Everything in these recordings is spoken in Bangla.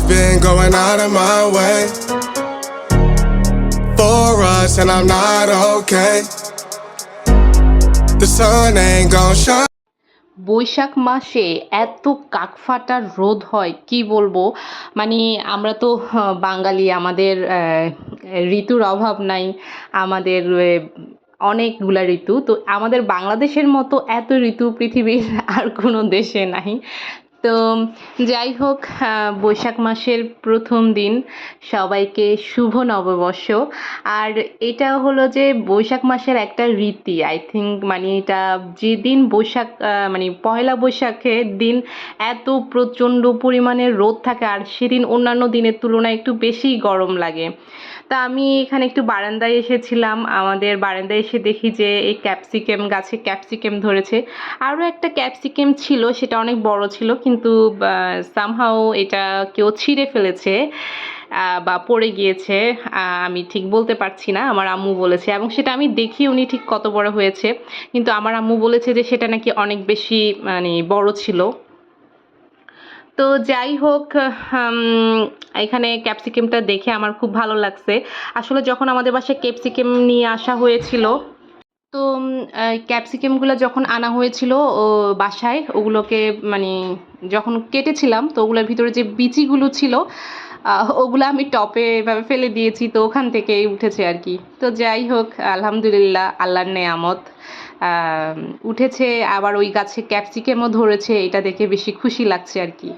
been going out of my way for us, and I'm not okay. The sun ain't gon' shine. Boishakh মাসে এত কাকফাটা রোদ হয় কি বলবো। মানে আমরা তো বাঙালি, আমাদের ঋতুর অভাব নাই। আমাদের অনেকগুলা ঋতু, তো আমাদের বাংলাদেশের মতো এত ঋতু পৃথিবীর আর কোনো দেশে নাই। তো যাই হোক, বৈশাখ মাসের প্রথম দিন সবাইকে শুভ নববর্ষ। আর এটা হলো যে বৈশাখ মাসের একটা রীতি, আই থিঙ্ক। মানে এটা যেদিন বৈশাখ মানে পয়লা বৈশাখের দিন এত প্রচণ্ড পরিমাণে রোদ থাকে, আর সেদিন অন্যান্য দিনের তুলনায় একটু বেশি গরম লাগে। তা আমি এখানে একটু বারান্দায় এসেছিলাম, আমাদের বারান্দায় এসে দেখি যে এই ক্যাপসিকাম গাছে ক্যাপসিকাম ধরেছে। আরও একটা ক্যাপসিকাম ছিল, সেটা অনেক বড় ছিল, কিন্তু সামহাও এটা কেউ ছিঁড়ে ফেলেছে বা পড়ে গিয়েছে। আমি ঠিক বলতে পারছি না, আমার আম্মু বলেছে, এবং সেটা আমি দেখি উনি ঠিক কত বড় হয়েছে, কিন্তু আমার আম্মু বলেছে যে সেটা নাকি অনেক বেশি মানে বড় ছিল। তো যাই হোক, এখানে ক্যাপসিকামটা দেখে আমার খুব ভালো লাগছে। আসলে যখন আমাদের বাসায় ক্যাপসিকাম নিয়ে আসা হয়েছিল, তো ক্যাপসিকামগুলো যখন আনা হয়েছিল ও বাসায়, ওগুলোকে মানে যখন কেটেছিলাম, তো ওগুলোর ভিতরে যে বিচিগুলো ছিল ওগুলো আমি টপে এভাবে ফেলে দিয়েছি, তো ওখান থেকেই উঠেছে আর কি। তো যাই হোক, আলহামদুলিল্লাহ, আল্লাহর নেয়ামত। উঠেছে, আবার ওই গাছে ক্যাপসিকামও ধরেছে, এটা দেখে বেশি খুশি লাগছে আর কি।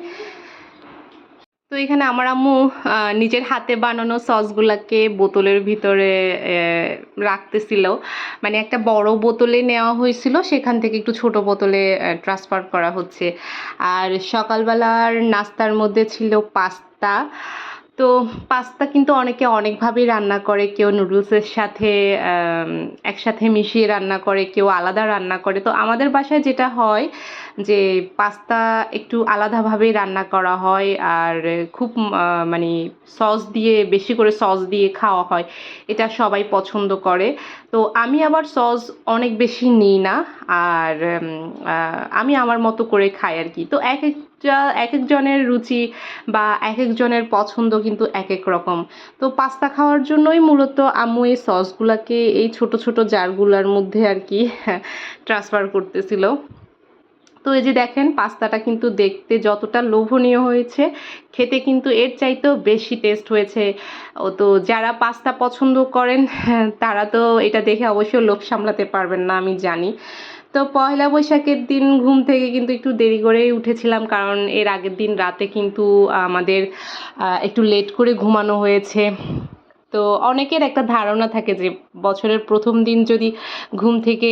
তো এখানে আমার আম্মু নিজের হাতে বানানো সসগুলাকে বোতলের ভিতরে রাখতেছিল। মানে একটা বড় বোতলে নেওয়া হয়েছিল, সেখান থেকে একটু ছোট বোতলে ট্রান্সফার করা হচ্ছে। আর সকালবেলার নাস্তার মধ্যে ছিল পাস্তা। তো পাস্তা কিন্তু অনেকে অনেকভাবেই রান্না করে, কেউ নুডলসের সাথে একসাথে মিশিয়ে রান্না করে, কেউ আলাদা রান্না করে। তো আমাদের বাসায় যেটা হয় যে পাস্তা একটু আলাদাভাবেই রান্না করা হয়, আর খুব মানে সস দিয়ে, বেশি করে সস দিয়ে খাওয়া হয়, এটা সবাই পছন্দ করে। তো আমি আবার সস অনেক বেশি নিই না, আর আমি আমার মতো করে খাই আর কি। তো এক একজনের রুচি বা এক একজনের পছন্দ কিন্তু এক এক রকম। তো পাস্তা খাওয়ার জন্যই মূলত আম্মু এই সসগুলাকে এই ছোট ছোট জারগুলার মধ্যে আর কি ট্রান্সফার করতেছিল। তো এই যে দেখেন, পাস্তাটা কিন্তু দেখতে যতটা লোভনীয় হয়েছে, খেতে কিন্তু এর চাইতেও বেশি টেস্ট হয়েছে। ও তো যারা পাস্তা পছন্দ করেন তারা তো এটা দেখে অবশ্যই লোভ সামলাতে পারবেন না, আমি জানি। তো পয়লা বৈশাখের দিন ঘুম থেকে কিন্তু একটু দেরি করেই উঠেছিলাম, কারণ এর আগের দিন রাতে কিন্তু আমাদের একটু লেট করে ঘুমানো হয়েছে। তো অনেকের একটা ধারণা থাকে যে বছরের প্রথম দিন যদি ঘুম থেকে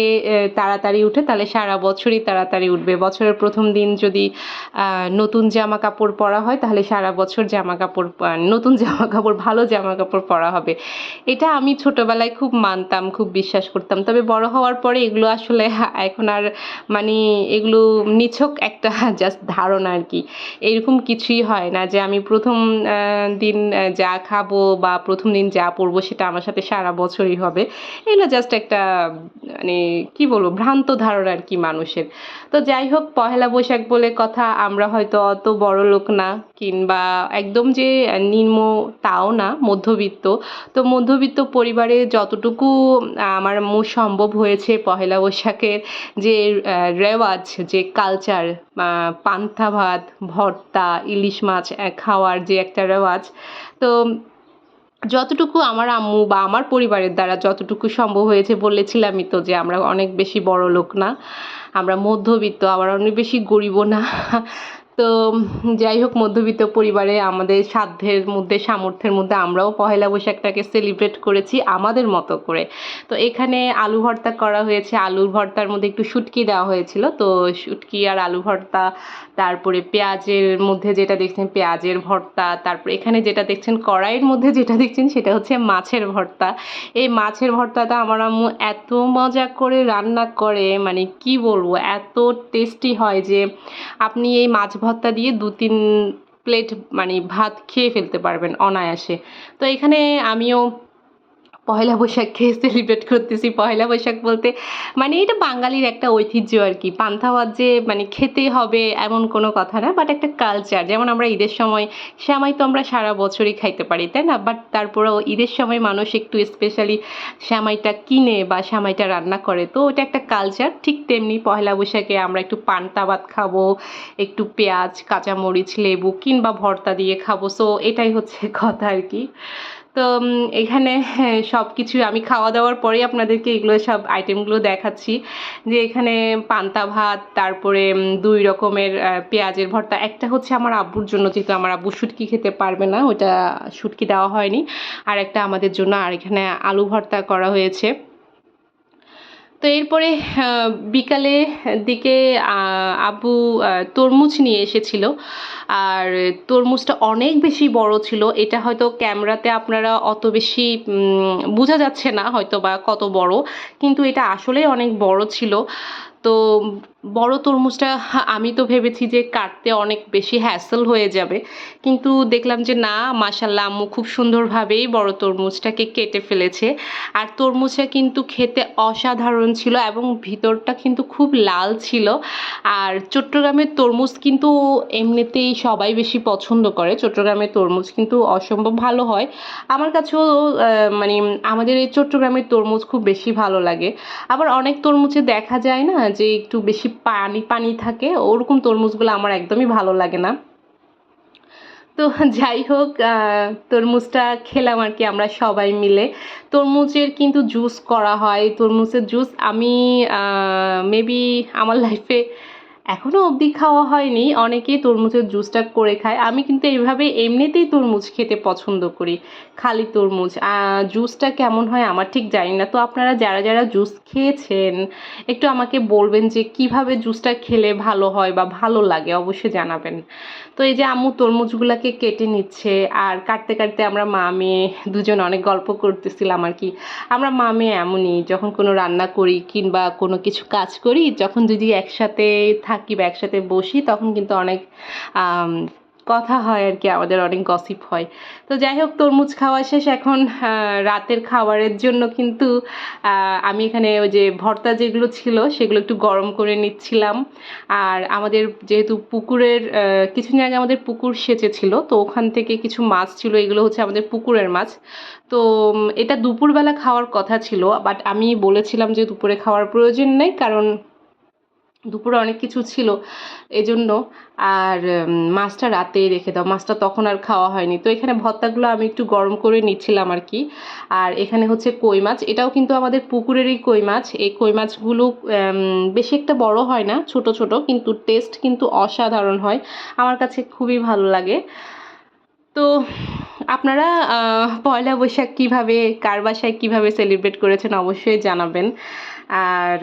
তাড়াতাড়ি উঠে, তাহলে সারা বছরই তাড়াতাড়ি উঠবে। বছরের প্রথম দিন যদি নতুন জামা কাপড় পরা হয়, তাহলে সারা বছর জামা কাপড় নতুন জামা কাপড়, ভালো জামা কাপড় পরা হবে। এটা আমি ছোটবেলায় খুব মানতাম, খুব বিশ্বাস করতাম। তবে বড় হওয়ার পরে এগুলো আসলে এখন আর মানে এগুলো নিছক একটা জাস্ট ধারণা আর কি। এরকম কিছুই হয় না যে আমি প্রথম দিন যা খাবো বা প্রথম দিন যা পরবো সেটা আমার সাথে সারা বছরই হবে। এগুলো জাস্ট একটা মানে কি বলবো, ভ্রান্ত ধারণা আর কি মানুষের। তো যাই হোক, পহেলা বৈশাখ বলে কথা, আমরা হয়তো অত বড় লোক না, কিংবা একদম যে নিম্ন তাও না, মধ্যবিত্ত। তো মধ্যবিত্ত পরিবারে যতটুকু আমার সম্ভব হয়েছে পহেলা বৈশাখের যে রেওয়াজ, যে কালচার, পান্তা ভাত, ভর্তা, ইলিশ মাছ খাওয়ার যে একটা রেওয়াজ, তো যতটুকু আমার আম্মু বা আমার পরিবারের দ্বারা যতটুকু সম্ভব হয়েছে, বলেছিলামই তো যে আমরা অনেক বেশি বড় লোক না, আমরা মধ্যবিত্ত, আবার অনেক বেশি গরিবও না। তো যাই হোক, মধ্যবিত্ত পরিবারে আমাদের সাধ্যের মধ্যে, সামর্থ্যের মধ্যে আমরাও পহেলা বৈশাখটাকে সেলিব্রেট করেছি আমাদের মতো করে। তো এখানে আলু ভর্তা করা হয়েছে, আলুর ভর্তার মধ্যে একটু শুটকি দেওয়া হয়েছিল, তো শুটকি আর আলু ভর্তা। তারপরে পেঁয়াজের মধ্যে যেটা দেখছেন পেঁয়াজের ভর্তা, তারপর এখানে যেটা দেখছেন কড়াইয়ের মধ্যে যেটা দেখছেন সেটা হচ্ছে মাছের ভর্তা। এই মাছের ভর্তাটা আমার আম্মু এত মজা করে রান্না করে, মানে কি বলবো, এত টেস্টি হয় যে আপনি এই মাছ ভর্তা দিয়ে 2-3 প্লেট মানে ভাত খেয়ে ফেলতে পারবেন অনায়াসে। তো এখানে আমিও পহেলা বৈশাখকে সেলিব্রেট করতেছি। পহেলা বৈশাখ বলতে মানে এটা বাঙালির একটা ঐতিহ্য আর কি। পান্তা ভাত যে মানে খেতেই হবে এমন কোনো কথা না, বাট একটা কালচার। যেমন আমরা ঈদের সময় সেমাই তো আমরা সারা বছরই খাইতে পারি, তাই না? বাট তারপরেও ঈদের সময় মানুষ একটু স্পেশালি সেমাইটা কিনে বা সেমাইটা রান্না করে, তো ওটা একটা কালচার। ঠিক তেমনি পহেলা বৈশাখে আমরা একটু পান্তা ভাত খাবো, একটু পেঁয়াজ, কাঁচামরিচ, লেবু কিংবা ভর্তা দিয়ে খাবো। সো এটাই হচ্ছে কথা আর কি। তো এখানে সব কিছু আমি খাওয়া দাওয়ার পরেই আপনাদেরকে এগুলো সব আইটেমগুলো দেখাচ্ছি, যে এখানে পান্তা ভাত, তারপরে 2 রকমের পেঁয়াজের ভর্তা। একটা হচ্ছে আমার আব্বুর জন্য, যেহেতু আমার আব্বু শুটকি খেতে পারবে না, ওটা শুটকি দেওয়া হয়নি। আর একটা আমাদের জন্য, আর এখানে আলু ভর্তা করা হয়েছে। তো এরপরে বিকালে দিকে আব্বু তরমুজ নিয়ে এসেছিল, আর তরমুজটা অনেক বেশি বড় ছিল। এটা হয়তো ক্যামেরাতে আপনারা অত বেশি বোঝা যাচ্ছে না হয়তো বা কত বড়, কিন্তু এটা আসলেই অনেক বড় ছিল। তো বড় তরমুজটা আমি তো ভেবেছি যে কাটতে অনেক বেশি হ্যাসেল হয়ে যাবে, কিন্তু দেখলাম যে না, মাশাল্লাহ আম্মু খুব সুন্দরভাবেই বড় তরমুজটাকে কেটে ফেলেছে। আর তরমুজটা কিন্তু খেতে অসাধারণ ছিল এবং ভিতরটা কিন্তু খুব লাল ছিল। আর চট্টগ্রামের তরমুজ কিন্তু এমনিতেই সবাই বেশি পছন্দ করে। চট্টগ্রামের তরমুজ কিন্তু অসম্ভব ভালো হয়। আমার কাছেও মানে আমাদের এই চট্টগ্রামের তরমুজ খুব বেশি ভালো লাগে। আবার অনেক তরমুজে দেখা যায় না যে একটু বেশি পানি পানি থাকে, ওরকম তরমুজগুলো আমার একদমই ভালো লাগে না। তো যাই হোক, তরমুজটা খেলাম আর কি আমরা সবাই মিলে। তরমুজের কিন্তু জুস করা হয়। তরমুজের জুস আমি মেবি আমার লাইফে এখনও অবধি খাওয়া হয়নি। অনেকেই তরমুজের জুসটা করে খায়। আমি কিন্তু এইভাবে এমনিতেই তরমুজ খেতে পছন্দ করি, খালি তরমুজ। জুসটা কেমন হয় আমার ঠিক জানি না। তো আপনারা যারা যারা জুস খেয়েছেন একটু আমাকে বলবেন যে কিভাবে জুসটা খেলে ভালো হয় বা ভালো লাগে, অবশ্যই জানাবেন। তো এই যে আম্মু তরমুজগুলোকে কেটে নিচ্ছে, আর কাটতে কাটতে আমরা মা মেয়ে দুজন অনেক গল্প করতেছিলাম আর কি। আমরা মা মেয়ে এমনই, যখন কোনো রান্না করি কিংবা কোনো কিছু কাজ করি, যখন যদি একসাথে থাকি বা একসাথে বসি, তখন কিন্তু অনেক কথা হয় আর কি, আমাদের অনেক গসিপ হয়। তো যাই হোক, তরমুজ খাওয়া শেষ। এখন রাতের খাবারের জন্য কিন্তু আমি এখানে ওই যে ভর্তা যেগুলো ছিল সেগুলো একটু গরম করে নিচ্ছিলাম। আর আমাদের যেহেতু পুকুরের কিছুদিন আগে আমাদের পুকুর সেচেছিল, তো ওখান থেকে কিছু মাছ ছিল, এগুলো হচ্ছে আমাদের পুকুরের মাছ। তো এটা দুপুরবেলা খাওয়ার কথা ছিল, বাট আমি বলেছিলাম যে দুপুরে খাওয়ার প্রয়োজন নেই, কারণ দুপুরে অনেক কিছু ছিল এজন্য। আর মাছটা রাতেই রেখে দাও, মাছটা তখন আর খাওয়া হয়নি। তো এখানে ভর্তাগুলো আমি একটু গরম করে নিচ্ছিলাম আর কি। আর এখানে হচ্ছে কই মাছ, এটাও কিন্তু আমাদের পুকুরেরই কই মাছ। এই কই মাছগুলো বেশি একটা বড় হয় না, ছোট ছোট, কিন্তু টেস্ট কিন্তু অসাধারণ হয়, আমার কাছে খুবই ভালো লাগে। তো আপনারা পয়লা বৈশাখ কীভাবে, কার বাসায় কীভাবে সেলিব্রেট করেছেন অবশ্যই জানাবেন। আর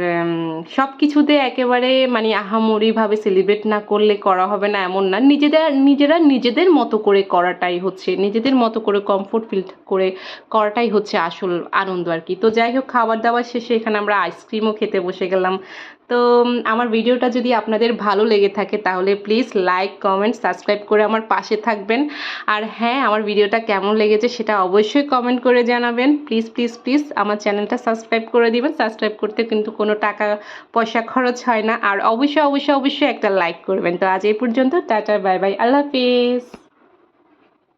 সব কিছুতে একেবারে মানে আহামরিভাবে সেলিব্রেট না করলে করা হবে না এমন না। নিজেরা নিজেদের মতো করে করাটাই হচ্ছে, নিজেদের মতো করে কমফোর্ট ফিল করে করাটাই হচ্ছে আসল আনন্দ আর কি। তো যাই হোক, খাবার দাবার শেষে এখানে আমরা আইসক্রিমও খেতে বসে গেলাম। তো আমার ভিডিওটা যদি আপনাদের ভালো লেগে থাকে তাহলে প্লিজ লাইক, কমেন্ট, সাবস্ক্রাইব করে আমার পাশে থাকবেন। আর হ্যাঁ, আমার ভিডিওটা কেমন লেগেছে সেটা অবশ্যই কমেন্ট করে জানাবেন। প্লিজ প্লিজ প্লিজ আমার চ্যানেলটা সাবস্ক্রাইব করে দিবেন। সাবস্ক্রাইব করতে কিন্তু কোনো টাকা পয়সা খরচ হয় না। আর অবশ্যই অবশ্যই অবশ্যই একটা লাইক করবেন। তো আজ এই পর্যন্ত, টাটা, বাই বাই, আল্লাহ হাফিজ।